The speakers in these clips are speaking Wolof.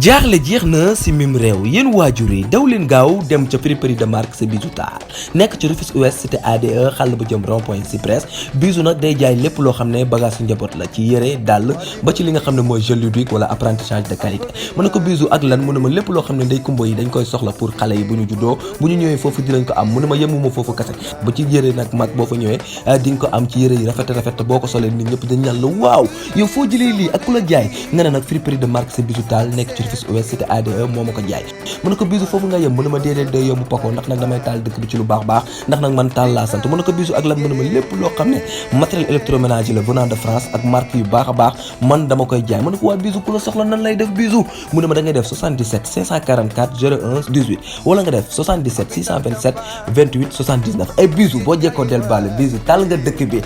jaaxle jeex na si mim réew yéen waajur yi daw leen gaaw dem ca friperie de marque sa Bijou Tall nekk ci Rufisque Ouest cité ADE xàll ba jëm rond point Cyprès Bijou nag day jaay lépp loo xam ne bagage su njaboot la ci yére dàll ba ci li nga xam ne mooy jeu ludique wala apprentissage de qualité mu ne ko Bijou ak lan mu ne ma lépp loo xam ne ndey kumba yi dañ koy soxla pour xale yi bu ñu juddoo bu ñu ñëwee foofu dinañ ko am mu ne ma yemuma foofu kase ba ci yére nag mag boo fa ñëwee di nga ko am ci yére yi rafet boo ko solee nit ñëpp dañ ñaan la waaw yow foo jëlee lii ak ku la jaay nga ne nag friperie de marque sa Bijou Tall nekk ci Rufisque Ouest cité ADE moo ma ko jaay mu ne ko Bijou foofu nga yem mu ne ma déedéet day yomb pako ndax nag damay taal dëkk bi ci lu baax ndax nag man taal laa sant mu ne ko Bijou ak lan mu ne ma lépp loo xam ne matériel électroménager la venant de France ak marque yu baax a baax man dama koy jaay mu ne ko waa Bijou ku la soxla nan lay def Bijou mu ne ma da ngay def 77 544 01 18 wala nga def 77 627 28 79 ay Bijou boo jekkoo del baale Bijou taal nga dëkk bi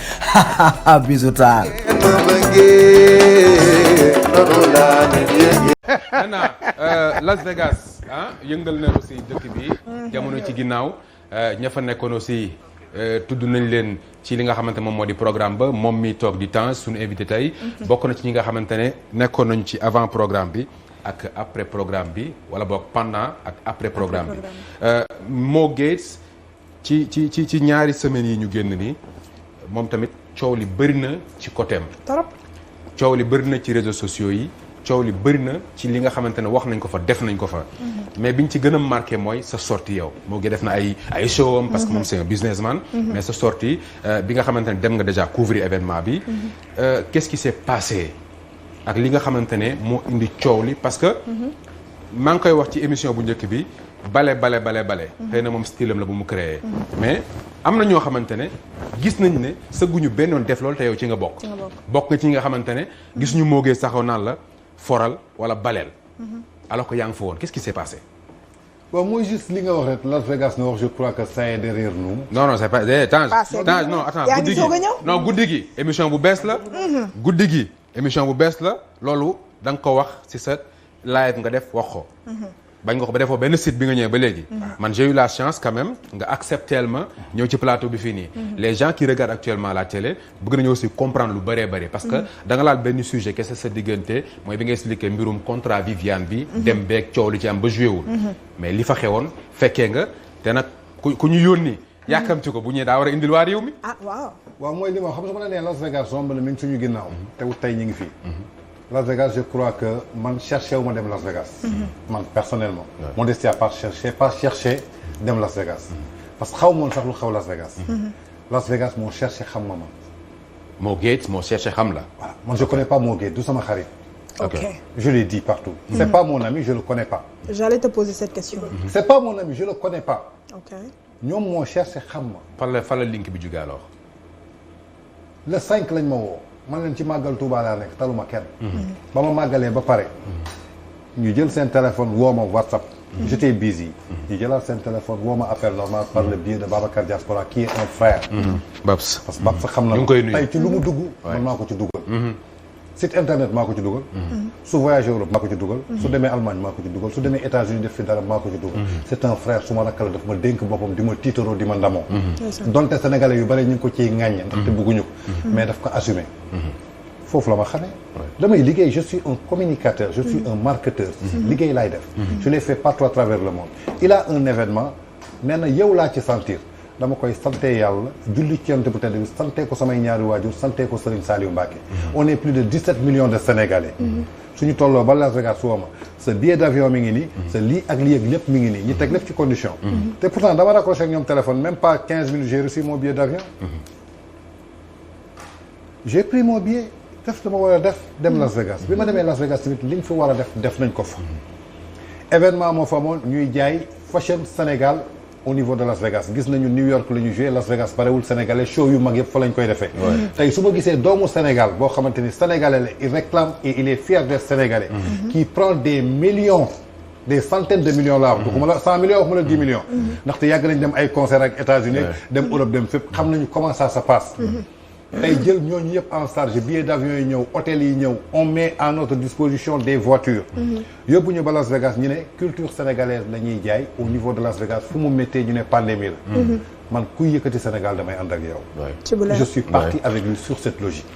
Bijou Tall maintenant Las Vegas yëngal na aussi dëkk bi jamono ci ginnaaw ña fa nekkoon aussi tudd nañ leen ci li nga xamante moom moo di programme ba moom mi toog di temps suñu invité tey bokk na ci ñi nga xamante ne nekkoon nañu ci avant programme bi ak après programme bi wala boog pendant ak après programme bi Mo Gates ci ñaari semaines yi ñu génn nii moom tamit coow li bëri na ci côté am trop coow li bëri na ci réseaux sociaux yi coow li bëri na ci li nga xamante ne wax nañ ko fa def nañ ko fa mais biñ ci gën a marqué mooy sa sortie yow moo ngi def na ay show am parce que moom c'est un businessman mais sa sortie bi nga xamante ne dem nga déjà couvrir événement bi qu'est-ce qui s'est passé ak li nga xamante ne moo indi coow li parce que maa ngi koy wax ci émission bu njëkk bi bale xëy na moom style am la bu mu créé mais am na ñoo xamante ne gis nañ ne sëgguñu benn yoon def loolu te yow ci nga bokk nga ci nga xamante ne gis ñu moogee saxoo naan la foral wala baleel alors que yaa ngi fa woon qu'est-ce qui s'est passé bon mooy juste li nga wax rek Las Vegas nga wax je crois que ça est derrière nous non c'est pas Tange non attends guddi gi non guddi gi émission bu bees la guddi gi émission bu bees la loolu da nga ko wax ci sa live nga def wax ko bañ nga ko ba defoo benn site bi nga ñëwee ba léegi man j'ai eu la chance quand même nga accepter ma ñëw ci plateau bi fii nii les gens qui regardent actuellement la télé bëgg nañu aussi comprendre lu bëree bëri parce que da nga laal benn sujet kese sa diggante mooy bi nga expliqué mbirum contrat Viviane bi dem beeg coow li ci am ba joué wul mais li fa xewoon fekkee nga te nag ku ñu yónni yàkkamti ko bu ñëwee daa war a indil waa réew mi waaw mooy li ma xam nga ma la nee Las Vegas somb na mi ngi suñu ginnaaw te tey ñu ngi fii Las Vegas je crois que man cherché wu ma dem Las Vegas. man personnellement. Modestie à part cherché dem Las Vegas. parce que xaw ma woon sax lu xaw Las Vegas. Las Vegas moo cherché xam ma man. Mo Gates moo cherché xam la. voilà man je connais pas Mo Gates du sama xarit. ok je l'ai dit partout. c'est pas mon ami je le connais pas. j'allais te poser cette question. c'est pas mon ami je le connais pas. ok ñoom moo cherché xam ma. fan la link bi jógee alors. le 5 lañ ma woo. man leen ci màggal Touba laa nekk taluma kenn. ba ma màggalee ba pare. ñu jël seen téléphone woo ma WhatsApp. j'étais busy. ñu jëlaat seen téléphone woo ma appel normal par le biais de Babacar Diaspora qui est un frère. Babs parce que Babs xam na tey ci lu mu dugg. man maa ko ci dugal. site internet maa ko ci dugal. su voyagé Europe maa ko ci dugal. su demee Allemagne maa ko ci dugal su demee États-Unis def fi dara maa ko ci dugal. c'est un frère su ma rakkal daf ma dénk boppam di ma tiitaroo di ma ndamoo. donte sénégalais yu bari ñu ngi ko ciy ŋàññe. ndaxte bëgguñu ko. mais daf ko assumer. foofu la ma xamee. damay liggéey je suis un communicateur je suis un marketeur. liggéey laay def. je l'ai fait partout à travers le monde. il a un événement nee na yow laa ci sentir. dama koy sante yàlla julli ci yonent bu tedd bi sante ko samay ñaari waajur sante ko Serigne Saliou Mbacké. on est plus de 17 millions de Sénégalais. suñu tolloo ba Las Vegas woo ma sa billet d'avion mi ngi nii. sa lii ak lii ak lépp mi ngi nii ñu teg lépp ci condition. te pourtant dama raccroché ak ñoom téléphone même pas 15 minutes j'ai reçu mon billet d'avion. j'ai pris mon billet def dama war a def dem Las Vegas bi ma demee Las Vegas tamit liñ fi war a def nañ ko fa. événement moo fa amoon ñuy jaay fashion Sénégal. au niveau de Las Vegas gis nañu New York la ñu joué Las Vegas barewul sénégalais show yu mag yëpp fa lañ koy defee. tey su ma gisee doomu Sénégal boo xamante ni sénégalais la il réclame et il est fier d'être sénégalais. qui prend des millions des centaines de millions laa wax. waxuma la 100 millions waxuma la 10 millions. ndaxte yàgg nañ dem ay concert ak États-Unis dem Europe dem fépp xam nañu comment ça se passe. tey jël ñooñu yëpp en charge billets d'avion yi ñëw hôtel yi ñëw on met à notre disposition des voitures. yóbbu ñu ba Las Vegas ñu ne culture sénégalaise la ñuy jaay au niveau de Las Vegas fu mu méttee ñu ne pandémie la. man kuy yëkkati Sénégal damay ànd ak yow. je suis parti avec lui sur cette logique.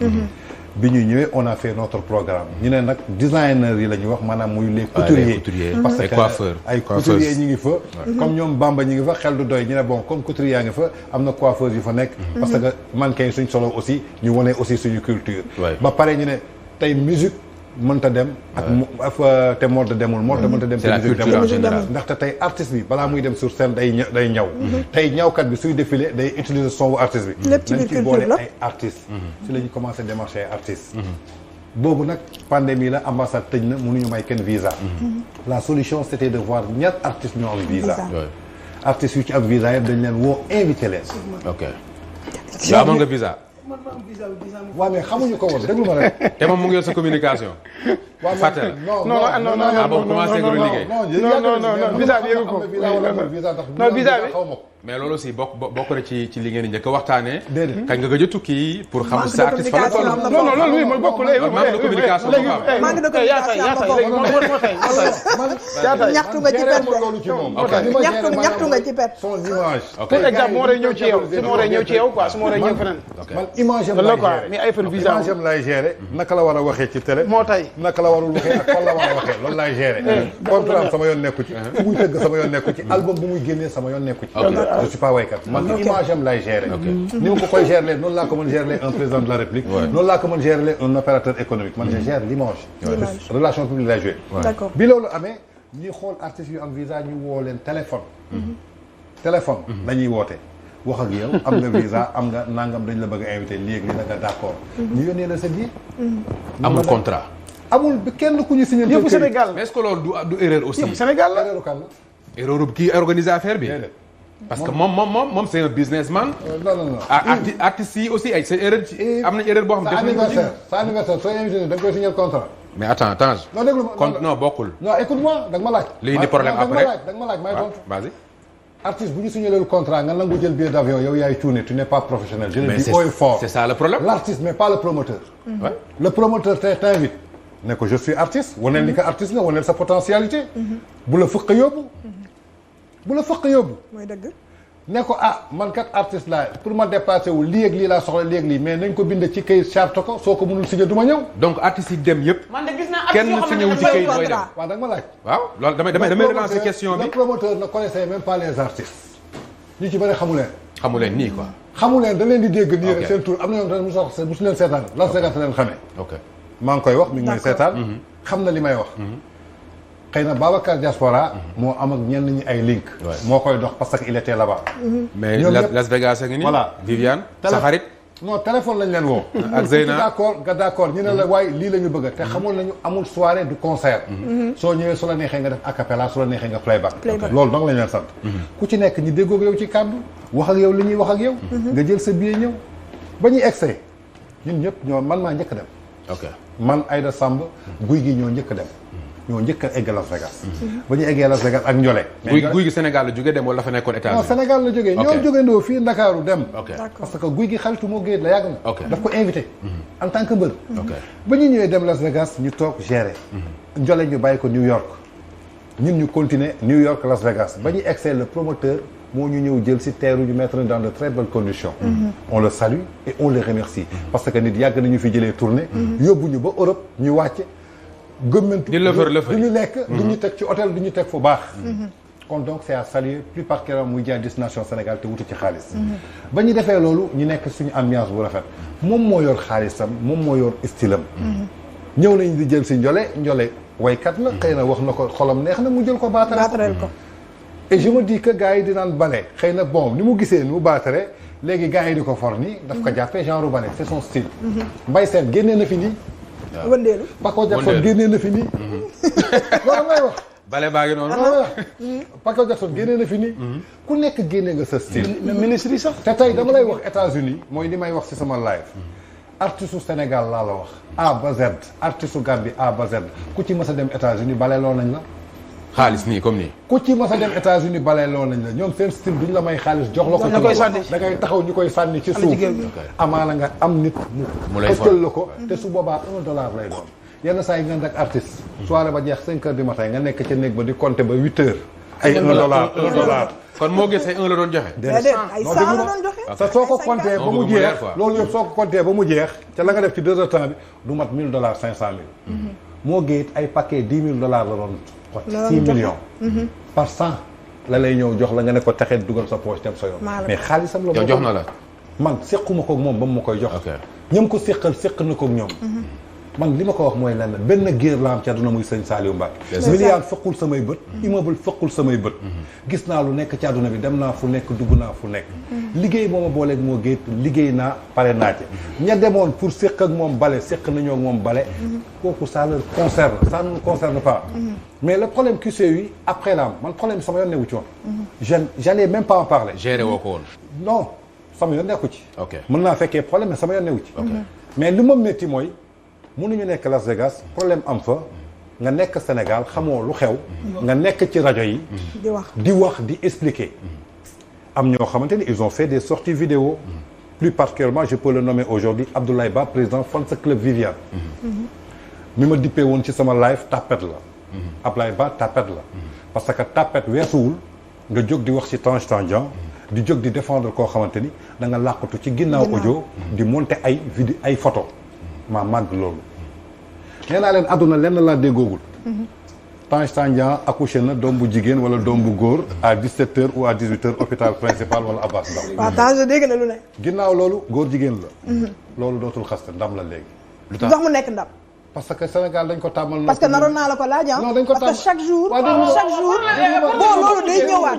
bi ñu ñëwee on a fait notre programme ñu ne nag designers yi la ñuy wax maanaam muy les couturiers parce que ay couturiers ñi ngi fa comme ñoom Bamba ñi ngi fa xel du doy ñu ne bon comme couturier yaa ngi fa am na coiffeurs yu fa nekk parce que mannequin yi suñ solo aussi ñu wane aussi suñu culture ba pare ñu ne tey musique mënta dem ak te mode demul mënta dem te musique demul ndaxte tey artiste bi balaa muy dem sur scène day ñaw tey ñawkat bi suy défilé day utiliser son wu artiste bi nañ ci boole ay artistes si la ñu commencé démarcher ay artistes boobu nag pandémie la ambassade tëj na mënuñu may kenn visa la solution c'était de voir ñaat artistes ñoo am visa artistes yu ci am visa yëpp dañ leen woo invité leen ok yow amoon nga visa waaw mais xamuñu ko woon déglu ma rek. te moom mu ngi yor sa communication. waaw fàtte non bon commencé nga liggéey. non visa bi yëgu ko non visa bi xaw ma ko. mais loolu aussi bokk na ci li ngeen di njëkk a waxtaanee. déedéet kañ nga gëj a tukki pour xam sa artiste fa la toll. non loolu oui mooy bokkul manque de communication léegi ñaxtu nga ci pet loolu ci moom. ñaxtu nga ci pet. son image. pour exemple moo waree ñëw ci yow su ma waree ñëw ci yow quoi su ma waree ñëw feneen. man image am la lay quoi gérer mais ay fan visa image am lay gérer naka la war a waxee ci télé. moo tay naka la warul waxee ak fan la war a waxee loolu laay gérer. contrat sama yoon nekku ci. fu muy tëgg sama yoon nekku ci album bu muy génnee sama yoon nekku ci. je suis pas waykat man image am lay gérer. ni ma ko koy gérer noonu laa ko mën gérer un président de la République. noonu laa ko mën gérer un opérateur économique man je gère l'image. relation publique lay joué. d'accord bi loolu amee ñuy xool artistes yu am visa ñu woo leen téléphone. téléphone la ñuy woote. wax ak yow am nga visa am nga nangam dañ la bëgg a invité léegi li nga d'accord. ñu yónnee la sa biir. amul contrat. amul kenn ku ñu signé. yëpp Sénégal mais est-ce que loolu du erreur aussi. yëpp Sénégal la erreur kan la. erreur kii organiser affaire bi. déedéet. parce que moom c'est un businessman. non. artistes yi aussi ay c'est erreur am nañ erreur boo xam def nañ ko ci. sa anniversaire soo invité da nga koy signé contrat. mais attends non déglu ma non bokkul. non écoute-moi da nga ma laaj. li indi problème après da nga ma laaj may tontu. vas-y. artiste bu ñu signé le contrat nga nangu jël billet d'avion yow yaay cuune tu n'es pas professionnel. je le dis haut et fort. c'est ça le problème. l'artiste mais pas le promoteur. le promoteur t'invite ne ko je suis artiste waneel ni que artiste nga waneel sa potentialité. bu la fëq yóbbu. mooy dëgg. ne ko man kat artiste laa pour ma déplacer wu lii ak lii laa soxla lii ak lii mais nañ ko bind ci kayit charte ko soo ko mënul signé du ma ñëw. donc artistes yi dem yëpp. man de gis naa kenn signé wu ci kayit booy dem. waaw da nga ma laaj. waaw loolu damay relancer question bi. le promoteur ne connaissait même pas les artistes. ñu ci bëri xamu leen nii quoi. xamu leen da leen di dégg nii rek seen tur am na ñoom tamit mosu leen seetaan Las Vegas leen xamee. ok maa ngi koy wax mi ngi may seetaan. xam na li may wax. xëy na Babacar Diaspora moo am ak ñenn ñi ay link. moo koy dox parce que il était là-bas. mais Las Vegas a ngi nii. voilà Viviane. sa xarit. non téléphone lañ leen woo. ak Zeyna d'accord ñu ne la waaye lii la ñu bëgg te xamoon nañu amul soirée du concert. soo ñëwee su la neexee nga def a cappella su la neexee nga playback. loolu donc lañ leen sant. ku ci nekk ñi déggoog yow ci kàddu wax ak yow li ñuy wax ak yow. nga jël sa billet ñëw ba ñuy egsee ñun ñëpp man maa njëkk dem. ok man Aïda Samb guy gi ñoo njëkk dem. ñoo njëkk a egg Las Vegas. ba ñu eggee Las Vegas ak Ndiolé. guy gi Sénégal la jógee dem wala fa nekkoon États-Unis. non Sénégal la jógee ñoo jógeendoo fii Ndakaaru dem. ok parce que guy gi xaritu moo géej la yàgg na. ok daf ko invité. en tant que mbër. ok ba ñu ñëwee dem Las Vegas ñu toog gérer. Ndiolé ñu bàyyi ko New York. ñun ñu continuer New York Las Vegas ba ñu egsee le promoteur moo ñu ñëw jël si teeru ñu mettre dans de très belles conditions. on le salue et on le remercie. parce que nit yàgg nañu fi jëlee tournée. yóbbu ñu ba Europe ñu wàcce. gëmmentu di lëfër du ñu lekk du ñu teg ci hôtel du ñu teg fu baax kon donc c'est à saluer plus particulièrement muy jaay destination Sénégal te wuti ci xaalis ba ñu defee loolu ñu nekk suñu ambiance bu rafet moom moo yor xaalisam moom moo yor stylam ñëw nañ di jël si Ndiolé waykat la xëy na wax na ko xolam neex na mu jël ko baatareel ko et je me dis que gars yi di naan bale xëy na bon ni mu gisee ni mu baatare léegi gars yi di ko for nii daf ko jàppee genre bale c'est son style Mbaye Sène génnee na fi nii wëndeelu Paco Jackson génnee na fi nii loolu ngay wax bale baa ngi noonu Paco Jackson génnee na fi nii ku nekk génnee nga sa style ministre yi sax te tey dama lay wax États-Unis mooy li may wax ci sama live artiste u Sénégal laa la wax A ba Z artiste u Gambie A ba Z ku ci mës a dem États-Unis bale loo nañ la xaalis nii comme nii ku ci mës a dem États-Unis bale loo nañ la ñoom seen style duñ la may xaalis jox la ko da ngay taxaw ñu koy sànni ci suuf amaana nga am nit mu ëccal la ko te su boobaa $1 lay doon yenn saa yi nga ak artiste soirée ba jeex 5 heures du matin nga nekk ca néeg ba di compter ba 8 heures ay 1 dollar 1 dollar. kon moo gis ay 1 la doon joxe. déedéet ay 100 la doon joxe. sa soo ko compté ba mu jeex quoi. loolu yëpp soo ko compté ba mu jeex ca la nga def ci 2 heures de temps bi du mat 1000 dollars 500 000. moo géet ay paquet 10 000 dollars la doon xot 6 millions. par 100 la lay ñëw jox la nga ne ko texet dugal sa poche dem sa yoon. mais xaalisam la. jox na la. man séquma koog moom ba mu ma koy jox. ñam ko séqal séq na koog ñoom. man li ma ko wax mooy lenn benn géer la am ci àdduna muy sëñ Saliou Mbacke. milliard fëqul samay bët. immeuble fëqul samay bët. gis naa lu nekk ci àdduna bi dem naa fu nekk dugg naa fu nekk. liggéey moo ma booleeg moo géet liggéey naa pare naa ci. ña demoon pour séq ak moom bale séq nañoo ak moom bale. kooku ça leur concerne ça ne nous concerne pas. mais le problème qui s'est eu après la man problème sama yoon newu ci woon. j'allais même pas en parler. géré woo ko woon. non sama yoon nekku ci. ok mën naa fekkee problème mais sama yoon newu ci. mais li ma métti mooy. mënuñu nekk Las Vegas problème am fa nga nekk Sénégal xamoo lu xew nga nekk ci rajo yi di wax di expliquer am ñoo xamante ni ils ont fait des sorties vidéo plus particulièrement je peux le nommer aujourd'hui Abdoulaye Ba président Fans Club Viviane mi ma dippee woon ci sama live tapet la Abdoulaye Ba tapet la parce que tapet weesuwul nga jóg di wax ci Tange Tandian di jóg di défendre koo xamante ni da nga làqatu ci ginnaaw audio di monter ay vidéo ay photo maa màgg loolu nee naa leen àdduna lenn laa déggoogul Tange Tandian accouché na doom bu jigéen wala doom bu góor à 17h ou à 18h hôpital principal wala Abbas Ndao. waaw Tange dégg na lu ne. ginnaaw loolu góor jigéen la. loolu dootul xaste ndam la léegi. lu tax mu nekk ndam. parce que Sénégal dañ ko tàmmal. parce que naroon naa la ko laaj ah. non dañ ko tàmmal parce que chaque jour. bon loolu day ñëwaat.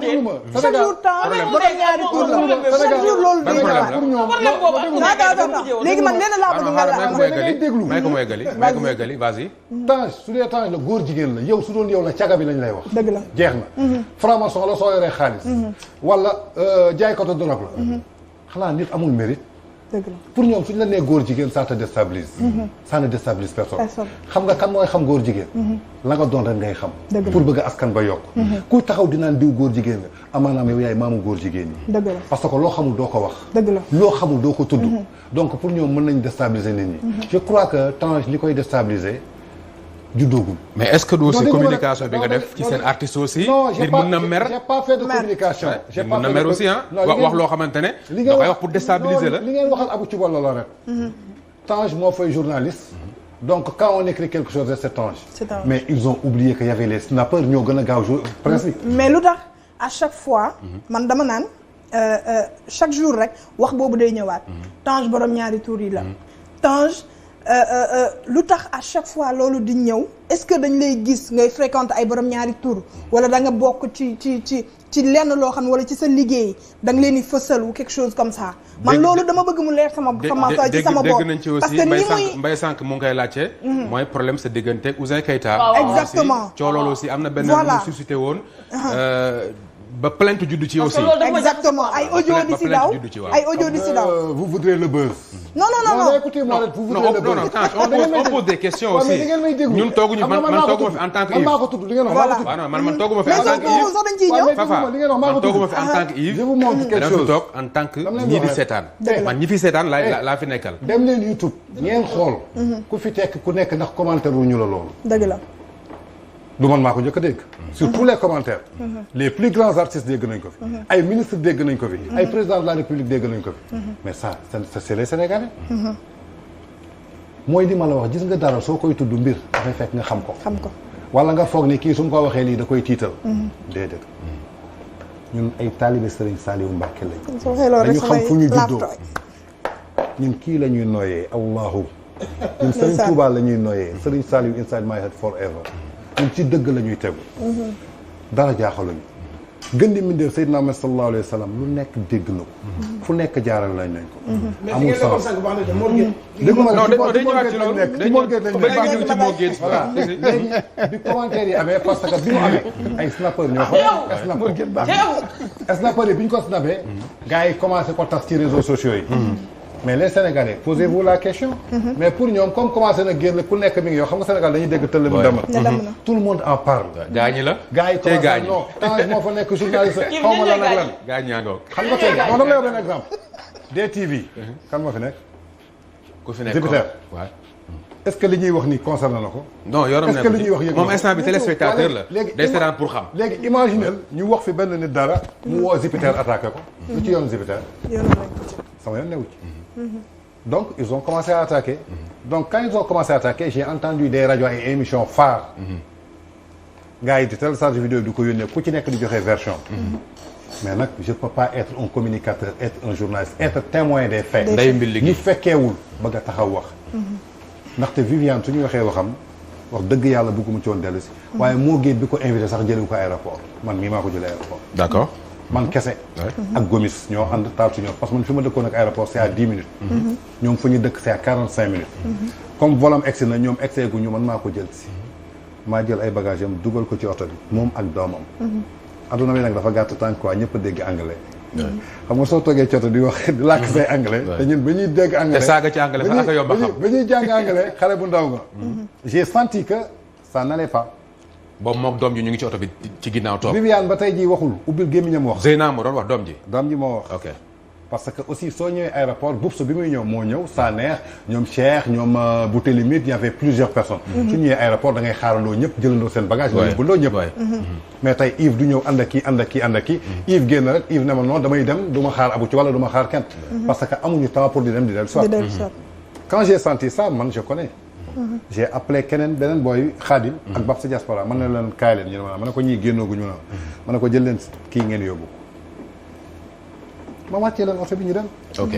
chaque jour temps borom ñaari tour la chaque jour loolu day ñëwaat. léegi man lenn laa bëgg nga may ko mooy gali vas-y. Tange su dee Tange la góor jigéen la yow su doon yow la caga bi lañ lay wax. dëgg la jeex na. franc-maçon la soo yoree xaalis. wala jaaykatu drogue la. xanaa nit amul mérite. dëgg la pour ñoom suñu la nee góor jigéen ça te déstabilise. ça ne déstabilise personne. xam nga kan mooy xam góor jigéen. la nga doon rek ngay xam. pour bëgg askan ba yokk. kuy taxaw di naan diw góor jigéen nga amaanaam yow yaay maamu góor jigéen ñi. dëgg la parce que loo xamul doo ko wax. dëgg la loo xamul doo ko tudd. donc pour ñoom mën nañ déstabiliser nit ñi. je crois que Tange li koy déstabiliser juddoogul. mais est-ce que du aussi communication bi nga def ci seen artistes aussi. non nit mën na mer j'ai pas fait de communication. nit mën na mer aussi ah. wax loo xamante ne. da koy wax pour déstabiliser la. li ngeen waxal Abou Thioubal la rek. Tange moo fay journaliste. donc quand on écrit quelque chose c'est Tange. mais ils ont oublié que y avait les snappers ñoo gën a gaaw presse bi. mais lu tax à chaque fois. man dama naan chaque jour rek wax boobu day ñëwaat. Tange borom ñaari tour yi la. Tange. lu tax à chaque fois loolu di ñëw est-ce que dañ lay gis ngay fréquenter ay borom ñaari tur wala da nga bokk ci lenn loo xam ne wala ci sa liggéey da nga leen di fësal ou quelque chose comme ça. man loolu dama bëgg mu leer sama ci sama bopp. dégg nañ ci aussi Mbaye Sànq mu ngi koy laajte. mooy problème sa diggante ak Ouzin Keita. exactement coow loolu aussi am na benn lu suscité woon. ba plainte juddu ci aussi. exactement ay audio di si daw ay audio di si daw. vous voudrez le buzz. non écoutez-moi rek vous voudrez le buzz. non on pose des questions aussi. ñun tooguñu man tooguma fi en tant que Yves. man maa ko tudd li ngeen wax man tooguma fi en tant que Yves. sax dañ ciy ñëw. Fafa man tooguma fi en tant que Yves. je vous montre quelque chose toog en tant que ñii di seetaan. man ñi fi seetaan laa fi nekkal. dem leen YouTube ngeen xool. ku fi tekk ku nekk ndax commentaire wu ñu la loolu. dëgg la. du man maa ko njëkk a dégg. sur tous les commentaires. les plus grands artistes dégg nañ ko fi. ay ministres dégg nañ ko fi. ay présidents de la République dégg nañ ko fi. mais ça c'est les Sénégalais. mooy li ma la wax gis nga dara soo koy tudd mbir dafay fekk nga xam ko. wala nga foog ni kii su ma ko waxee lii da koy tiital. déedéet ñun ay taalibe Serigne Saliou Mbacké lañ. dañu xam fu ñu juddoo. ñun kii la ñuy noyyee Allahu. ñun Serigne Touba la ñuy noyyee Serigne Saliou inside my head forever. ñun ci dëgg la ñuy tegu. dara jaaxaluñu. gën di mindeef Seydina Muhammad sallallahu alayhi wa sallam lu nekk dégg na ko. fu nekk jaaral lañ nañ ko. amul sens dégg ma la ci Morguet lañ nekk ci Morguet voilà léegi bi commentaire yi amee parce que bi mu amee ay snapper ñoo ko snapper yi bi ñu ko snappé gars yi commencé ko tas ci réseaux sociaux yi. mais les Sénégalais posez-vous la question. mais pour ñoom comme commencé na génn ku nekk mi ngi yow xam nga Sénégal dañuy dégg tëll mu demal. tout le monde en parle. gaañi la. gars yi commencé non Tange moo fa nekk journaliste xaw ma lan ak lan. gaañ yaa ngoog. xam nga tey non dama lay wax benn exemple. DTV. kan moo fi nekk. ku fi nekk Jupiter. waaw. est-ce que li ñuy wax ni concerné na ko. non yoonam est-ce que li ñuy wax yëg moom instant bi téléspectateur la. léegi day seetaan pour xam. léegi imaginel ñu wax fi benn nit dara. mu woo Jupiter attaqué ko. lu ci yoonu Jupiter. sama yoon newu ci. donc ils ont commencé à attaquer. donc quand ils ont commencé à attaquer j'ai entendu des radios ay émissions phares. gars yi di télécharge vidéo du ko yónnee ku ci nekk di joxe version. mais nag je peux pas être un communicateur être un journaliste être témoin des faits. nday mbil liggéey ñi fekkeewul bëgg a taxaw wax. ndaxte Viviane su ñu waxee waxam wax dëgg yàlla bëgguma ci woon dellu si. waaye moo géet bi ko invité sax jëlee ko aéroport man mii maa ko jëlee aéroport. d'accord. man kese. ak Gomis ñoo ànd taal su ñor parce que man fi ma dëkkoon ak aéroport c'est à 10 minutes. ñoom fu ñu dëkk c'est à 45 minutes. comme volam egsi na ñoom egsee gu ñu man maa ko jël si. maa jël ay bagages am dugal ko ci oto bi moom ak doomam. adduna bi nag dafa gàtt tànk quoi ñëpp a dégg anglais. xam nga soo toogee coto di wax di làkk say anglais. te ñun ba ñuy dégg anglais te saaga ci anglais sax ak yomb a xam ba ñuy jàng anglais xale bu ndaw nga. j'ai senti que ça n'allait pas. boobu moom doom ji ñu ngi ci oto bi ci ginnaaw toog. Viviane ba tey jii waxul ubbil gémmiñam wax. Zeyna moo doon wax doom ji. doom ji moo wax. ok parce que aussi soo ñëwee aéroport Boubs bi muy ñëw moo ñëw Sanex ñoom Cheikh ñoom Boutelimite y avait plusieurs personnes. su ñëwee aéroport da ngay xaarandoo ñëpp jëlandoo seen bagage. waay yóbbandoo ñëpp. mais tey Yves du ñëw ànd ak kii ànd ak kii ànd ak kii. Yves génn rek Yves ne ma non damay dem du ma xaar abu ci wala du ma xaar kenn. parce que amuñu temps pour di dem di dellu soit. quand j'ai senti ça man je connais. j'ai appelé keneen beneen booy Khadim. ak Babsa Diaspora man ne leen kaay leen ñu ne ma ne ko ñii génnooguñu na ma ne ko jël leen kii ngeen yóbbu. ma wàccee leen oto bi ñu dem. ok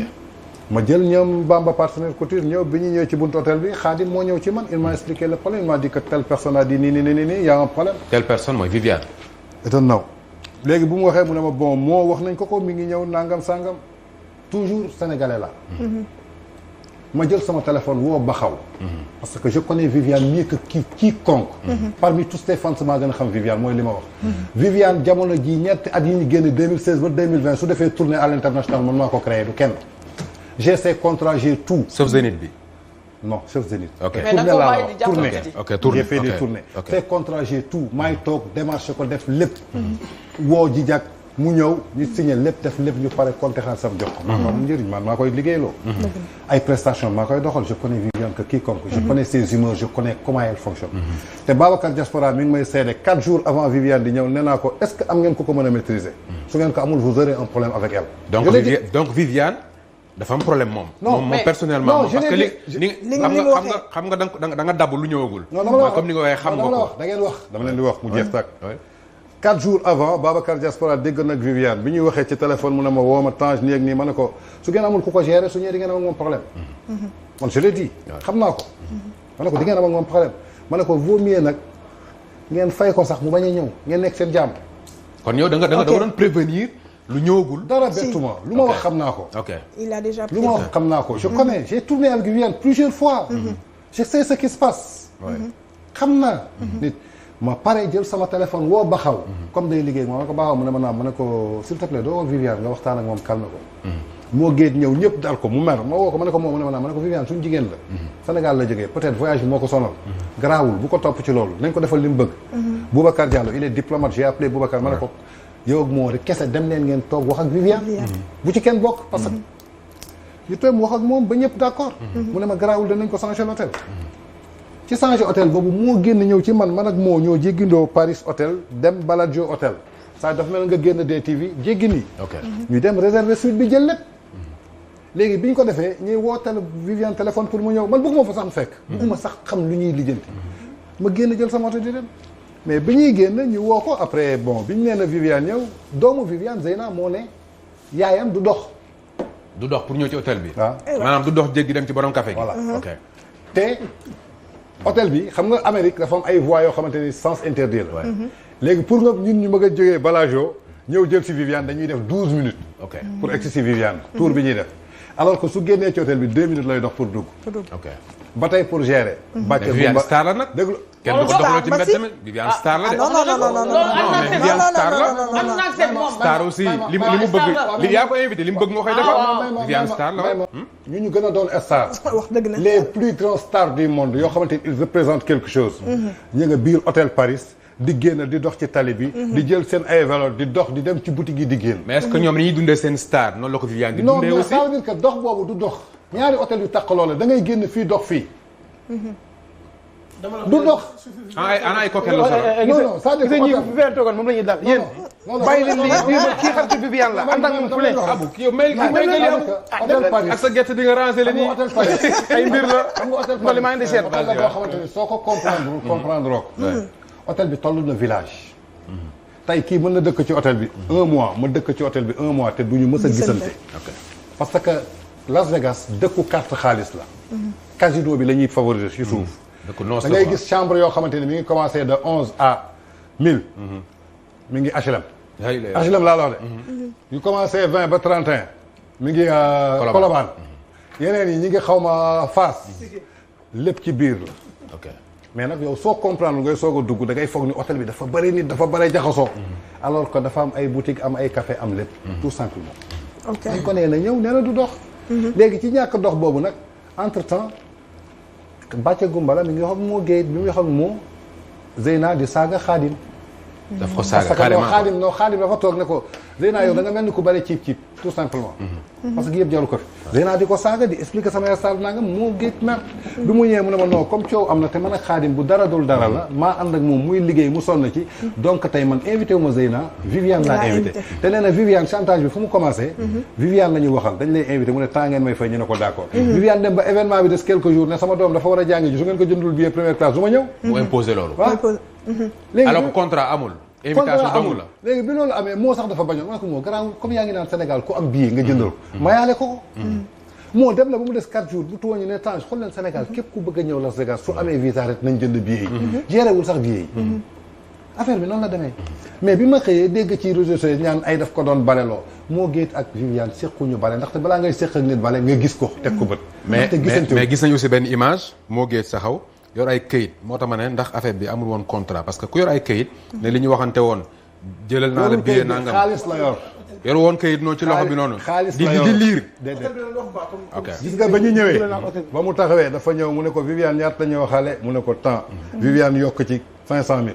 ma jël ñoom Bamba partenaire couture ñëw bi ñu ñëw ci buntu hôtel bi Khadim moo ñëw ci man il m'a expliqué le problème il m'a dit que telle personne a dit nii y a un problème. telle personne mooy Viviane. éton naw léegi bu mu waxee mu ne ma bon moo wax nañ ko mi ngi ñëw nangam sangam toujours sénégalais la. ma jël sama téléphone woo Baxaw. parce que je connais Viviane mieux que quiconque. parmi tous les fans maa gën a xam Viviane mooy li ma wax. Viviane jamono ji ñetti at yi ñu génn 2016 ba 2020 su defee tournée à l'international man maa ko créé du kenn. j'ai ses contrats j'ai tout. sauf Zénith bi. non sauf Zénith. ok mais da nga ko bàyyi di jàppale tournée. ok tournée j'ai fait des tournées. ses contrats j'ai tout maay toog démarché ko def lépp. woo ji jàkk mu ñëw ñu signé lépp def lépp ñu pare compté xaalisam jox ko. maa am njëriñ man maa koy liggéeyloo. ay prestations maa koy doxal je connais Viviane que quiconque. je connais ses humeurs je connais comment elle fonctionne. te Babacar Diaspora mi ngi may seede 4 jours avant Viviane di ñëw nee naa ko est-ce que am ngeen ko mën a maîtriser. su ngeen ko amul vous aurez un problème avec elle. donc Viviane dafa am problème moom. non moom personnellement. non parce que xam nga da nga dabb lu ñëwagul. non dama la wax comme ni nga waxee xam nga ko. da ngeen wax dama leen di wax mu jeex tàkk. 4 jours avant Babacar Diaspora dégg nag Viviane bi ñuy waxee ci téléphone mu ne ma woo ma Tange nii ak nii ma ne ko su ngeen amul ku ko gérer su ñëwee di ngeen am ak moom problème. man je l'ai dit. xam naa ko. ma ne ko di ngeen am ak moom problème ma ne ko vaut mieux nag ngeen fay ko sax mu bañ a ñëw ngeen nekk seen jàmm. kon yow da nga doon prévenir lu ñëwagul. dara bettuma lu ma wax xam naa ko. ok il a déjà lu ma wax xam naa ko je connais j'ai tourné avec Viviane plusieurs fois. je sais ce qui se passe. xam naa. nit ma pare jël sama téléphone woo Baxaw. comme day liggéey ma ne ko Baxaw mu ne ma naam ma ne ko s'il te plaît doo woo Viviane nga waxtaan ak moom calme ko. moo géej ñëw ñëpp dal ko mu mer ma woo ko ma ne ko moom mu ne ma naam ma ne ko Viviane suñu jigéen la. Sénégal la jógee peut-être voyage bi moo ko sonal. garaawul bu ko topp ci loolu nañ ko defal li mu bëgg. Boubacar Diallo il est diplomate j'ai appelé Boubacar ma ne ko. yow ak moo rek kese dem leen ngeen toog wax ak Viviane. bu ci kenn bokk parce que. ñu toog mu wax ak moom ba ñëpp d'accord. mu ne ma garaawul danañ ko changer l'hôtel. ci changer hôtel boobu moo génn ñëw ci man ak moo ñoo jéggindoo Paris hôtel dem Bellagio hôtel saa dafa mel nga génn DTV jéggi nii. ok ñu dem réserver suite bi jël lépp. léegi bi ñu ko defee ñuy wootal Viviane téléphone pour mu ñëw man bëgguma fa sax fekk. bëgguma sax xam lu ñuy lijjanti. ma génn jël sama oto di dem. mais bi ñuy génn ñu woo ko après bon bi ñu nee na Viviane ñëw doomu Viviane Zeyna moo ne yaayam du dox. du dox pour ñëw ci hôtel bi. waaw maanaam du dox jéggi dem ci borom café gi. voilà ok te hôtel bi xam nga Amérique dafa am ay voies yoo xamante ni sens interdit la. léegi pour nga ñun ñu bëgg a jógee Bellagio ñëw jël si Viviane dañuy def 12 minutes. ok pour egsi si Viviane. tour bi ñuy def alors que su génnee ci hôtel bi 2 minutes lay dox pour dugg. ok ba tey pour gérer. bàcce bu Viviane star la nag. déglu kenn du ko doxaloo ci mbedd tamit Viviane star la de. non mais Viviane star la. am naa seen moom star aussi li mu bëgg li yaa ko invité li mu bëgg nga koy defal. Viviane star la waaw. ñu gën a doon star. wax dëgg na les plus grands stars du monde yoo xamante ni ils représentent quelque chose. ñu nga biir hôtel Paris di génn di dox ci tali bi. di jël seen ay vélo di dox di dem ci boutique yi di génn. mais est-ce que ñoom dañuy dundee seen star noonu la ko Viviane di dundee aussi. non mais ça veut dire que dox boobu du dox. ñaari hôtel yu tàqaloo la da ngay génn fii dox fii. du dox. ana ay coquette la solo. non c'est-à-dire gis nga ñi fi toogal moom la ñuy dal yéen. bàyyi leen lii kii xaritu Viviane la ànd ak moom fu ne. Abu kii may hôtel Paris ak sa gerte di nga ranger la nii. hôtel Paris ay mbir la. xam nga hôtel Paris maa ngi di seet. hôtel la boo xamante ni soo ko comprendre ko. hôtel bi toll na village. tey kii mën na dëkk ci hôtel bi 1 mois ma dëkk ci hôtel bi 1 mois te duñu mës a gisante. parce que Las Vegas dëkku carte xaalis la. casino bi la ñuy favoriser ci suuf. da ngay gis chambre yoo xamante ni mi ngi commencé de 11 à 1000. mi ngi HLM. HLM laa la wax de. yu commencé 20 ba 31. mi ngi Colobane. yeneen yi ñi ngi xaw ma Fass. lépp ci biir la. ok mais nag yow soo comprendre ngay soog a dugg da ngay foog ni hôtel bi dafa bëri nit dafa bëri jaxasoo. alors que dafa am ay boutique am ay café am lépp. tout simplement. ok dañ ko nee na ñëw nee na du dox. léegi ci ñàkk dox boobu nag entre temps. Bàcce Gumbala mi ngi wax moo géej bi muy wax moo Zeyna di saaga Xaadim. daf ko saaga carrément parce que Xaadim dafa toog ne ko Zeyna yow da nga mel ni ku bëri ciib tout simplement. parce que yëpp jaru ko fi. Zeyna di ko saaga di expliquer sama star nangam moo géej mer. bi mu ñëwee mu ne ma non comme coow am na te man ak Xaadim bu dara dul dara la maa ànd ak moom muy liggéey mu sonn ci. donc tey man invité wu ma Zeyna Viviane laa invité. te nee na Viviane chantage bi fu mu commencé. Viviane la ñu waxal dañ lay invité mu ne temps ngeen may fay ñu ne ko d'accord. Viviane dem ba événement bi des quelques jours ne sama doom dafa war a jàngi ji su ngeen ko jëndul billet première classe du ma ñëw. mu imposé loolu. waaw léegi alors que contrat amul. invitation dong la léegi bi loolu amee moo sax dafa bañoon ma ne ko moo garaaw comme yaa ngi naan Sénégal ku am billet nga jëndal ko. mayaale ko. moo dem na ba mu des 4 jours bu tooñu ne Tange xool leen Sénégal képp ku bëgg a ñëw Las Vegas su amee visa rek nañ jënd billet yi. gérewul sax billet yi. affaire bi noonu la demee. mais bi ma xëyee dégg ci réseaux sociaux ñaan ay daf ko doon baleloo moo géet ak Viviane séquñu bale ndaxte balaa ngay séq ak nit bale nga gis ko teg ko bët. mais gis nañu aussi benn image moo géet saxaw yor ay këyit moo tax ma ne ndax affaire bi amul woon contrat parce que ku yor ay këyit ne li ñu waxante woon jëlal naa la billet nangam xaalis la yor woon këyit noonu ci loxo bi noonu xaalis la yor di liir déedéet ok gis nga ba ñu ñëwee ba mu taxawee dafa ñëw mu ne ko Viviane ñaata la ñuy waxaale mu ne ko temps Viviane yokk ci 500000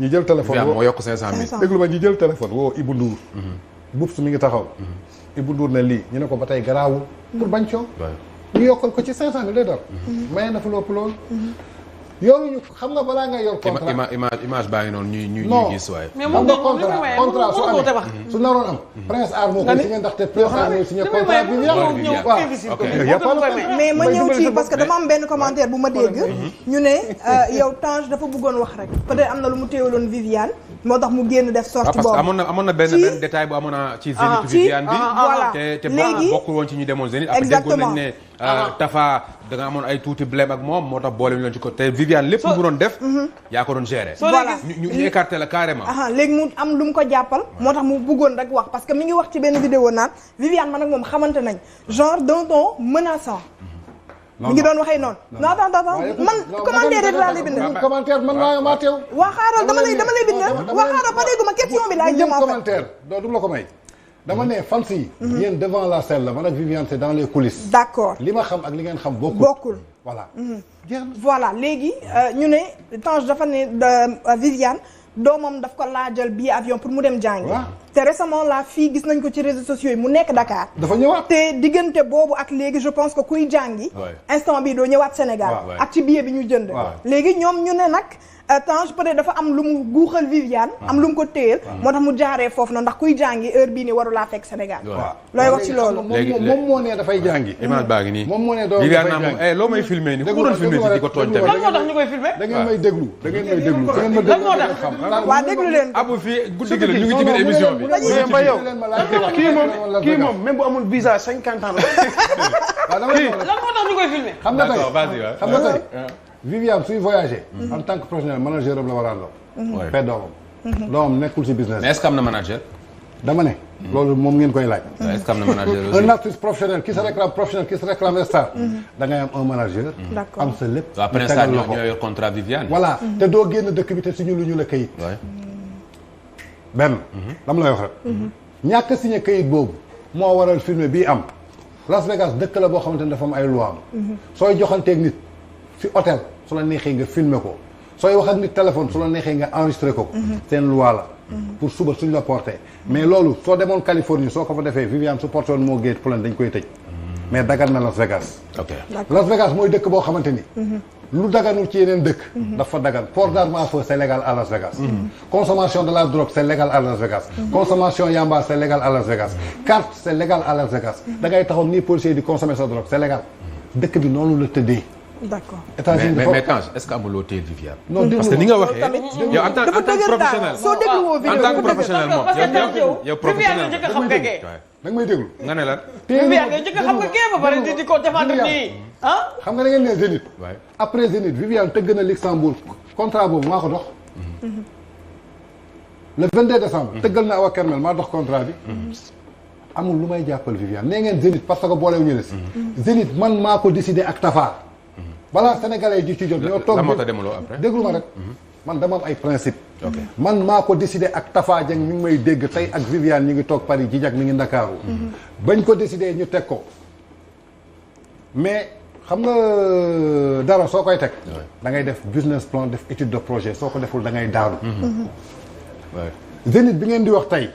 ñu jël téléphone moo yokk 500000 déglu ma ñu jël téléphone woo Ibou Ndour Boubs mi ngi taxaw Ibou Ndour ne lii ñu ne ko ba tey garaawul pour bañ coow ñu yokkal ko ci 500000 day dor maye na fa lopp loolu yooyu xam nga balaa nga yor contrat image baa ngi noonu ñuy gis waaye. mais moom contrat su amee su naroon am. Prince Art moo koy signé ndaxte Prince Art mooy signé contrat bi mais ma ñëw ci parce que dama am benn commentaire bu ma dégg. ñu ne yow Tange dafa bëggoon wax rek peut-être am na lu mu téewaloon Viviane moo tax mu génn def sortie boobu. parce que amoon na benn détail bu amoon na ci Zénith Viviane bi. voilà te bokkul woon ci ñu demoon Zénith. exactement après déggoon nañ ne Tafa da nga amoon ay tuuti blème ak moom moo tax boole ñu leen ci ko te Viviane lépp lu mu doon def. yaa ko doon gérer. voilà ñu écarté la carrément. léegi mu am lu mu ko jàppal. moo tax mu bëggoon rek wax parce que mi ngi wax ci benn vidéo naan Viviane man ak moom xamante nañ genre d'un ton menaçant. mi ngi doon waxee noonu. non man commentaire rek laa lay bind. commentaire man maa teew. waa xaaral dama lay bind. waa xaaral ba dégguma question bi laay jëm en fait. commentaire du la ko may. dama ne fans yi. yéen devant la scène la man ak Viviane c'est dans les coulisses. d'accord li ma xam ak li ngeen xam bokkul. voilà. voilà léegi ñu ne Tange dafa ne Viviane doomam daf ko laajal billet avion pour mu dem jàngi. te récemment la fille gis nañ ko ci réseaux sociaux yi mu nekk Dakar. dafa ñëwaat te diggante boobu ak léegi je pense que kuy jàngi. instant bi doo ñëwaat Sénégal. ak ci billet bi ñu jënd. léegi ñoom ñu ne nag. Tange peut-être dafa am lu mu guuxal Viviane am lu mu ko téyel moo tax mu jaaree foofu na ndax kuy jàngi heure bii nii waru laa fekk Sénégal looy wax ci loolu moom moo ne dafay jàngi image baa ngi nii moom moo ne doo Viviane naa moom loo may filmé ni ku doon filmé si di ko tooñ tamit lan moo tax ñu koy filmé da ngeen may déglu da ngeen may déglu da ngeen ma déglu da ngeen xam waa déglu leen abu fii guddi gi la ñu ngi ci biir émission bi ba yow kii moom même bu amul visa 50 ans lan moo tax ñu koy filmé xam nga tey Viviane suy voyager en tant que professionnel manager am la war a àndal. fay doomam. doomam nekkul ci business. mais est-ce que am na manager. dama ne. loolu moom ngeen koy laaj. est-ce que am na manager aussi. un artiste professionnel qui se réclame professionnel qui se réclame star. da ngay am un manager. d'accord am sa lépp. waaw Prince Art ñoo yor contrat Viviane. voilà te doo génn dëkk bi te signé lu ñu la kayit. benn. lam lay wax rek. ñàkk a signé kayit boobu moo waral film bii am Las Vegas dëkk la boo xamante ne dafa am ay loi am. sooy joxanteeg nit ci hôtel. su la neexee nga filmer ko sooy wax ak nit téléphone su la neexee nga enregistré ko seen loi la pour suba suñ la porté mais loolu soo demoon Californie soo ko fa defee Viviane su porté woon moo géej plainte dañ koy tëj mais dagal na Las Vegas ok Las Vegas mooy dëkk boo xamante ni lu daganul ci yeneen dëkk. dafa dagan port d'armes à feu c'est légal à Las Vegas. consommation de la drogue c'est légal à Las Vegas. consommation yamba c'est légal à Las Vegas. carte c'est légal à Las Vegas. da ngay taxaw nii policier di consommer sa drogue c'est légal. dëkk bi noonu la tëddee. d'accord. mais Tange est-ce que amuloo téye Viviane. non parce que ni nga waxee. yow en tant dafa que dëgër professionnel. daal soo dégluwoo vidéo en tant que professionnel moom yow professionnel njëkk a xam nga kee. da nga may déglu. nga ne lan. Viviane nga njëkk a xam nga kee ba pare di ko défendre nii ah. xam nga da ngeen ne Zénith. waay après Zénith Viviane tëgg na Luxembourg contrat boobu maa ko dox. le 22 décembre. tëggal na Awa Kermel maa dox contrat bi. amul lu may jàppal Viviane nee ngeen Zénith parce que boolewuñu la si. Zénith man maa ko décidé ak Tafa. balaa sénégalais yi ci jot. ñoo toog la moo tax demuloo après. déglu ma rek. man dama am ay principe. man maa ko décidé ak Tafa Dieng mi ngi may dégg tey ak Viviane ñu ngi toog Paris Jijak mi ngi Ndakaaru. bañ ko décidé ñu teg ko. mais xam nga dara soo koy teg. da ngay def business plan def étude de projet soo ko deful da ngay daanu. Zénith bi ngeen di wax tey.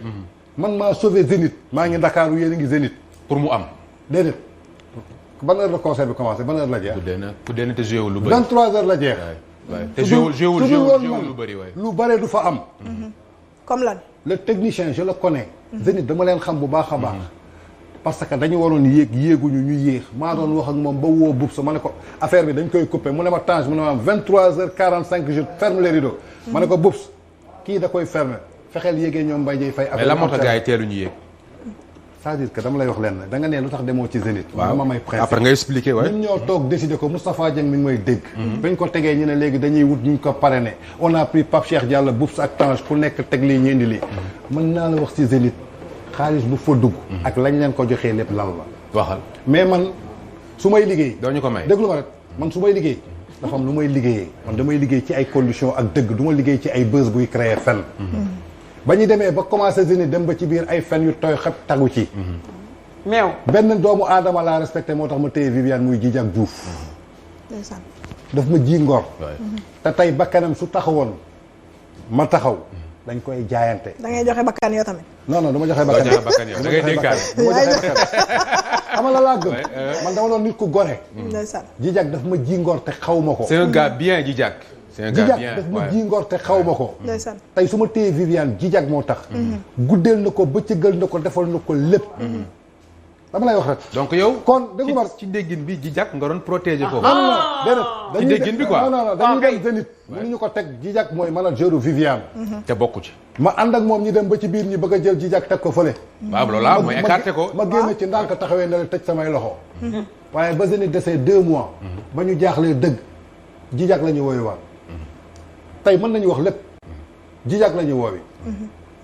man maa sauvé Zénith maa ngi Ndakaaru yéen a ngi Zénith. pour mu am. déedéet ban heure la concert bi commencé ban heure la jeex. ku dee na te joué wul lu bëri. 23h la jeex. waay te joué wul lu bëri waay. lu bëri du fa am. comme lan. le technicien je le connais. Zénith dama leen xam bu baax a baax. parce que dañu waroon yéeguñu ñu yéex maa doon wax ak moom ba woo bub sa ma ne ko affaire bi dañ koy coupé mu ne ma Tange mu ne ma 23h45 je ferme les rideaux. ma ne ko bubs kii da koy fermer fexeel yéegee ñoom Mbaye Dieye Faye. mais la moo tax gars yi teeluñu yéeg. c'est-à-dire que dama lay wax leen da nga ne lu tax demoo ci Zénith. waaw dama may principe après nga expliqué waay. ñun ñoo toog décidé ko Moustapha Dieng mi ngi may dégg. bañ ko tegee ñu ne léegi dañuy wut ñu ko parrainé on a pris Pape Cheikh Diallo Boubs ak Tange ku nekk teg lii ñeenti lii. mën naa la wax ci Zénith xaalis bu fa dugg. ak lañ leen ko joxee lépp lan la. waxal mais man su may liggéey. doo ñu ko may déglu ma rek man su may liggéey. dafa am lu may liggéeyee man damay liggéey ci ay conditions ak dëgg du ma liggéey ci ay buzz buy créer fen. ba ñu demee ba commencé Zénith dem ba ci biir ay fen yu tooy xep tagu ci. meew. benn doomu aadama laa respecté moo tax ma téye Viviane muy Jijak Diouf. ndeysaan. daf ma ji ngor. te tey bakkanam su taxawoon ma taxaw dañ koy jaayante. da ngay joxe bakkan yoo tamit. non non du ma joxe doo bakkan. joxe bakkan yow da ngay dénkaane. du ma joxe bakkan. xam nga la laa gëm. man dama doon nit ku gore. ndeysaan. Jijak daf ma ji ngor te xaw ma ko. c'est un gars bien Jijak. c'est un gars Jijak bien daf ma ji ngor te xaw ma ko. ndeysaan. tey su ma téye Viviane Jijak moo tax. guddeel na ko bëccëgal na ko defal na ko lépp. dama lay wax rek. donc yow. kon déggu ma ci déggin bi Jijak nga doon protéger ko. non déedéet. ci déggin bi quoi. non dañuy dem Zénith. mënuñu ko teg Jijak mooy manager Viviane. te bokku ci. ma ànd ak moom ñi dem ba ci biir ñi bëgg a jël Jijak teg ko fële. waaw loolu la mooy écarté ko. ma génn ci ndànk taxawee na la tëj samay loxo. waaye ba Zénith desee 2 mois. ba ñu jaaxlee dëgg. Jijak la ñu wooyuwaat. tey mën nañu wax lépp. Jijak la ñu woowi.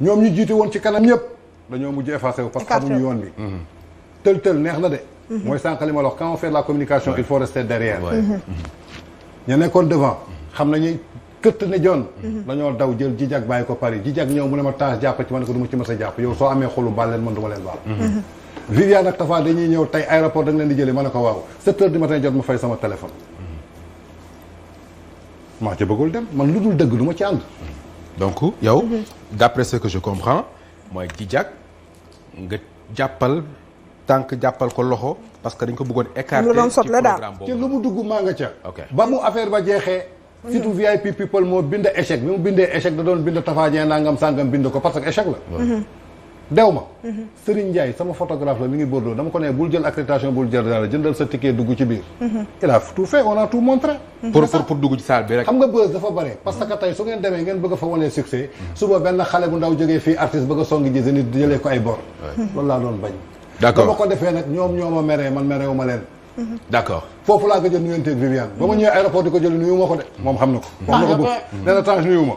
ñoom ñu jiite woon ci kanam ñëpp. dañoo mujj effacé wu parce que xamuñu yoon bi. tël neex na de. mooy sànq li ma la wax quand on fait la communication il faut rester derrière. ñu nekkoon devant xam nañu këtt ne jon dañoo daw jël Jijak bàyyi ko Paris Jijak ñëw mu ne ma Tange jàpp ci ma ne ko du ma ci mës a jàpp yow soo amee xolu baal leen man du ma leen baal. Viviane ak Tafa dañuy ñëw tey aéroport da nga leen di jëlee ma ne ko waaw 7 heures du matin jot ma fay sama téléphone. maa ci bëggul dem man lu dul dëgg du ma ci ànd. donc yow. d'après ce que je comprends mooy Jijak nga jàppal tànk jàppal ko loxo parce que dañ ko bëggoon écarter ci programme ci boobu. lu mu dugg maa nga ca. ok ba mu affaire ba jeexee. surtout VIP people moo bind échec bi mu bindee échec da doon bind Tafa Dieng nangam sangam bind ko parce que échec la. dew ma. Serigne Ndiaye sama photographe la mi ngi Bordeaux dama ko ne bul jël accréditation bul jël dara jëndal sa ticket dugg ci biir. il a tout fait on a tout montré. pour dugg ci salle bi rek. xam nga buzz dafa bare parce que tey su ngeen demee ngeen bëgg a fa wanee succès. suba benn xale bu ndaw jógee fii artiste bëgg a songi ji Zénith jëlee ko ay bor. loolu laa doon bañ. d'accord dama ko defee nag ñoom ñoo ma meree man mereewu ma leen. d'accord foofu laa ko jël nuyanteeg Viviane ba ma ñëwee aéroport di ko jël nuyu ma ko de moom xam na ko. wax na ko bëgg nee na Tange nuyu ma.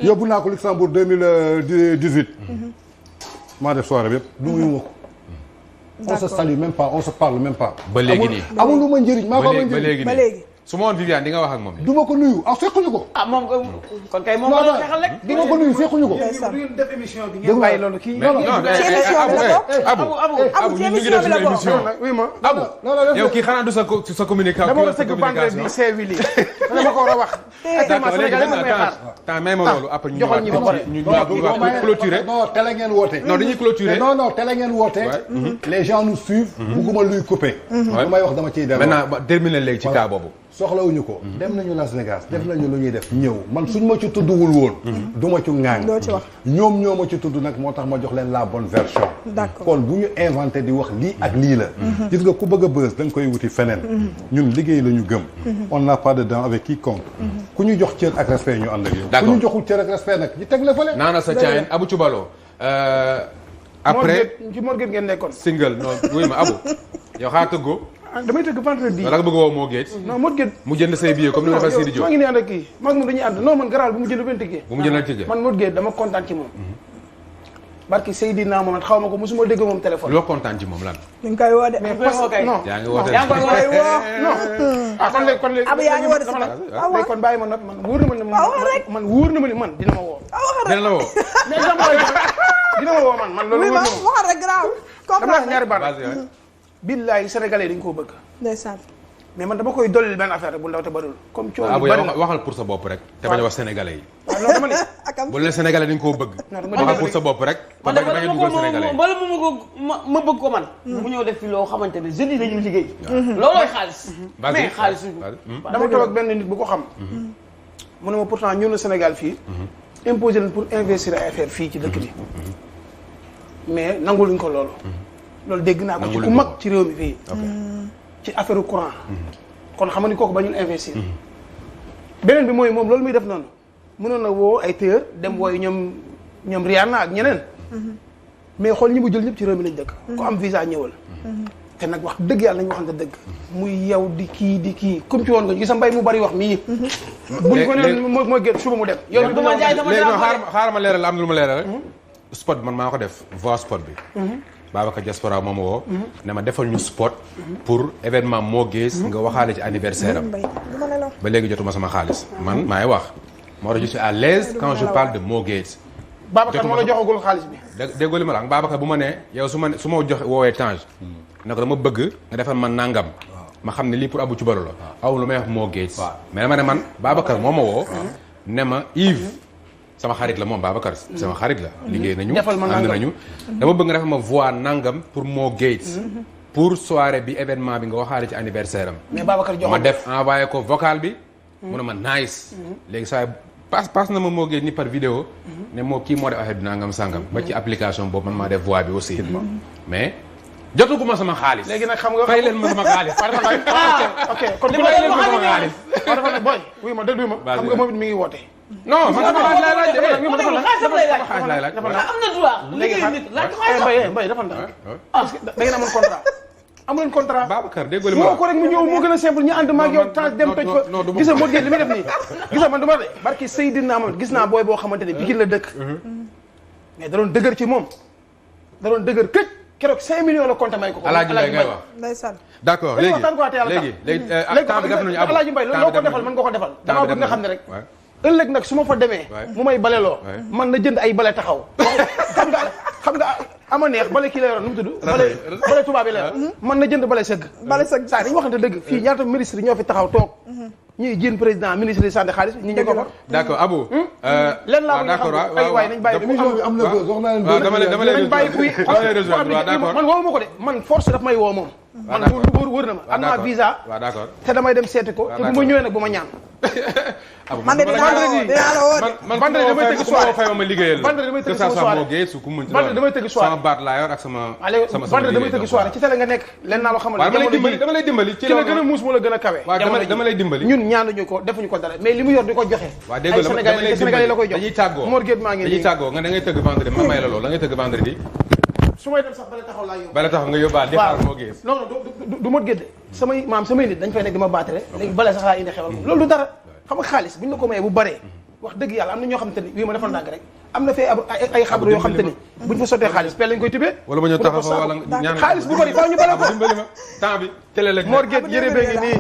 yóbbu naa ko Luxembourg 2018. maa def soirée bi yëpp nuyu ma ko. on se salue même pas on se parle même pas. ba léegi nii amul lu ma njëriñ maa ko am ba njëriñ. ba léegi. su ma woon Viviane di nga wax ak moom. du ma ko nuyu ah fekkuñu ko. ah moom kon kay moom la xeexal rek. du ma ko nuyu fekkuñu ko. ngeen def émission bi ngeen bàyyi loolu kii. non non ci émission bi la bokk. Abu ñu ngi def suñu émission. oui ma. Abu yow kii xanaa du sa communication. dama la sëgg vendredi Saint-Willy. dama ko war a wax. d'accord léegi maintenant temps may ma loolu après ñu ñëwaat clôturer. non télé ngeen woote. non dañuy clôturer. non télé ngeen woote. les gens nous suivent. bugguma luy couper. lu may wax dama ciy dellu. maintenant terminer léegi ci cas boobu. soxlawuñu ko. dem nañu Las Vegas def nañu lu ñuy def ñëw man suñ ma ci tudduwul woon. du ma ci ŋaañ. doo ci wax ñoom ñoo ma ci tudd nag moo tax ma jox leen la bonne version. d'accord kon bu ñu inventé di wax lii ak lii la. gis nga ku bëgg a bës da nga koy wuti feneen. ñun liggéey la ñu gëm. on n'a pas de dents avec quiconque. ku ñu jox cër ak respect ñu ànd ak yow. d'accord ku ñu joxul cër ak respect nag ñu teg la fële. naana sa caayin Abou Thioubalo. après ci morgue ngeen nekkoon. single non wuy ma Abou yow xaa tëggoo. damay tëgg vendredi. wala nga bëgg woo moo géej. non morgue. mu jënd say billets comme ni nga defal Sidi Diop. maa ngi nii ànd ak kii maa ngi moom dañuy ànd non man garaal bu mu jënd benn ticket. bu mu jëndal ticket. man morgue dama kontaan ci moom. barki Seydina Mohamed xaw ma ko mosuma dégg moom téléphone. loo kontaan ci moom lan. ñu ngi koy woo de. mais parce que non. yaa ngi woote yaa ngi koy woo. non ah kon léegi Abu yaa ngi woote si dama man. léegi kon bàyyi ma nag man wóor na ma ne man wóor na ma ni man dina ma woo. dina la woo. mais dina ma woo man loolu wóor na ma. waxal rek grave. dama la ñaari baat. Vas-y, ouais. billaay sénégalais dañ koo bëgg. ndeysaan. mais man dama koy dollil benn affaire rek bu ndaw te bariwul. comme coow Abou li bari yow na waxal pour sa bopp rek. te bañ a wax sénégalais yi. waaw non dama ne. akam bu leen sénégalais dañ koo bëgg. waxal pour sa bopp rek. te man bañ a dugal sénégalais yi. bala ma bëgg ko man. mu ñëw def fi loo xamante ne jeunes yi dañuy liggéey. loolooy xaalis. Vas-y. mais xaalis. dama toog ak benn nit bu ko xam. mu ne ma pourtant ñun Sénégal fii. imposé leen pour investir ay affaire fii ci dëkk bi. mais nanguluñ ko loolu. loolu dégg naa ko ci ku mag ci réew mi fii. ci affaire courant. kon xam nga ni kooku ba ñun investir. beneen bi mooy moom loolu muy def noonu. mënoon na woo ay téer dem wooyu ñoom Rihanna ak ñeneen. mais xool ñi mu jël ñëpp ci réew mi lañ dëkk. ku am visa ñëwal. te nag wax dëgg yàlla nañu waxante dëgg. muy yow di kii comme ci woon nga gis sa mbay mu bari wax mii. buñ ko nee moo gën suba mu dem. yow du ma jaay sama léegi non xaaral ma leeral am na lu ma leeral rek. spot bi man maa ko def voix spot bi. Babacar Diaspora moom woo. ne ma defal ñu spot. pour événement moo gis nga waxaale ci anniversaire am. ba léegi jotuma sama xaalis. man maay wax. moo tax je suis à l'aise quand je parle de Mo Gates. Babacar moo la joxagul xaalis bi. déggoo li ma la wax Babacar bu ma nee yow su ma joxe woowee Tange. ne ko dama bëgg nga defal man nangam. ma xam ne lii pour Abou Thioubalo la. aw lu may wax Mo Gates. mais dama ne man Babacar moo ma woo. ne ma Yves. sama xarit la moom Babacar sama xarit la. liggéey nañu ànd nañu. dama bëgg nga defal ma voix nangam pour Mo Gates. pour soirée bi événement bi nga waxaale ci anniversaire am. mais Babacar jox ma def envoyé ko vocal bi. mu ne ma nice. léegi saa passe na ma Mo Gates ni par vidéo. ne moo kii moo def affaire bi nangam sangam. ba ci application boobu man maa def voix bi aussi. mais jotuguma sama xaalis. léegi nag xam nga fay leen ma sama xaalis. ok kon ku fay leen ma sama xaalis. waaw dafa ne boy wuy ma déglu ma xam nga moom it mi ngi woote. non man sama xaalis laay laaj de. xaalis lay laaj. am na droit liggéey nit laaj ko xaalis. mbay dafa ndax da ngeen amoon contrat. amuleen contrat. Babacar déggoo li ma woo ko rek mu ñëw moo gën a simple ñu ànd maag yow temps dem toj fa. gis nga moo gën li muy def nii. gis nga man du ma de barki Seydina Mohamed gis naa booy boo xamante ne Pikine la dëkk. mais da doon dëgër ci moom. da doon dëgër këj. keroog 5 millions la compté may ko. Alaaji Mbaye ngay wax. ndeysaan. d'accord léegi temps bi def nañu ab Alaaji Mbaye loo ko defal mën nga ko defal. damaa bëgg nga xam ne rek. ëllëg nag su ma fa demee. mu may baleloo. man na jënd ay bale taxaw. xam nga ama neex bale kii la yoroon nu mu tudd. bale tubaab yi la yor. man na jënd bale sëgg. bale sëgg saa dañu waxante dëgg fii ñaata ministre ñoo fi taxaw toog. ñuy jéem président ministre yi santé xaalis ñi ñu ko fa. d'accord Abou. leen laa bëgg a xam ay waay nañ bàyyi émission bi am na buzz wax naa leen dama lay nañ bàyyi kuy man woowu ma ko de man force daf may woo moom. man wóor na ma am naa visa. waaw d'accord te damay dem seeti ko te bu ma ñëwee nag bu ma ñaan. man de dinaa la woo de. man damay tëgg soirée fay ma liggéeyal la. damay tëgg que ça soit Mo Gates su ku mu damay tëgg soirée sama baat laa yor ak sama damay tëgg soirée ci télé nga nekk leen naa loo xamal dama lay dimbali ci la gën a muus moo la gën a kawe. waaw dama lay dimbali ñun ñaanuñu ko defuñu ko dara mais li mu yor di ko joxe. waaw dégg nga Sénégalais la koy jox dañuy tàggoo Mor Gueye maa ngi dañuy tàggoo nga da ngay tëgg vendredi ma may la loolu da ngay tëgg vendredi su may dem sax bale taxaw laa yóbbu bale taxaw nga yóbbaal di xaar Mo Gates non du Mor Gueye samay nit dañ fay nekk di ma baatare léegi bale sax laa indi xewal loolu du dara xam nga xaalis buñ la ko mayee bu baree wax dëgg yàlla am na ñoo xamante ni wii ma defal ndànk rek am na fee ay xabru yoo xamante ni buñ fa sottee xaalis pel lañ koy tibee wala ma ñëw taxaw fa wala ñaan xaalis bu bari faaw ñu bale ko dimbali ma temps bi télé la Mor Gueye yëre bee ngi nii